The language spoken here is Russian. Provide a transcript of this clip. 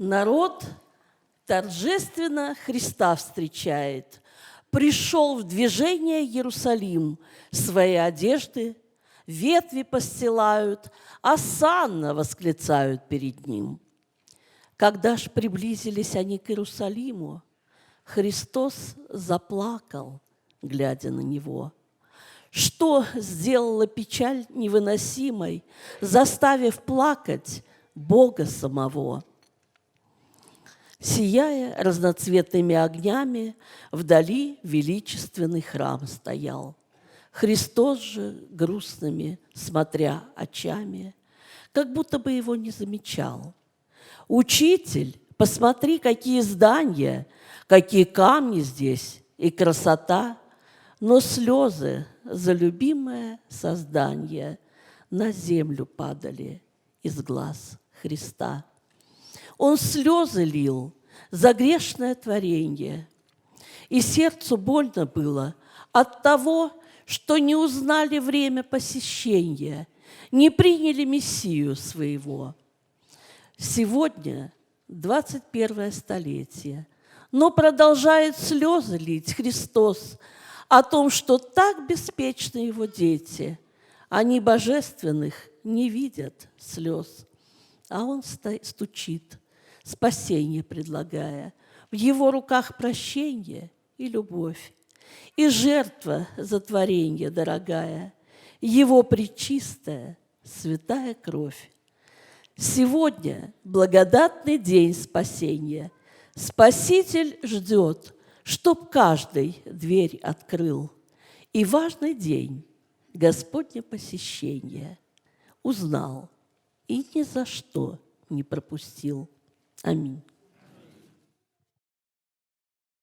Народ торжественно Христа встречает. Пришел в движение Иерусалим, свои одежды, ветви постилают, осанна восклицают перед ним. Когда ж приблизились они к Иерусалиму, Христос заплакал, глядя на него. Что сделала печаль невыносимой, заставив плакать Бога самого? Сияя разноцветными огнями, вдали величественный храм стоял. Христос же грустными, смотря очами, как будто бы его не замечал. «Учитель, посмотри, какие здания, какие камни здесь и красота!» Но слезы за любимое создание на землю падали из глаз Христа. Он слезы лил за грешное творение, и сердцу больно было от того, что не узнали время посещения, не приняли Мессию своего. Сегодня 21 столетие, но продолжает слезы лить Христос о том, что так беспечны его дети, они божественных не видят слез, а он стучит, спасение предлагая, в его руках прощение и любовь, и жертва за творение дорогая, его пречистая святая кровь. Сегодня благодатный день спасения. Спаситель ждет, чтоб каждый дверь открыл. И важный день Господне посещения узнал и ни за что не пропустил. Аминь.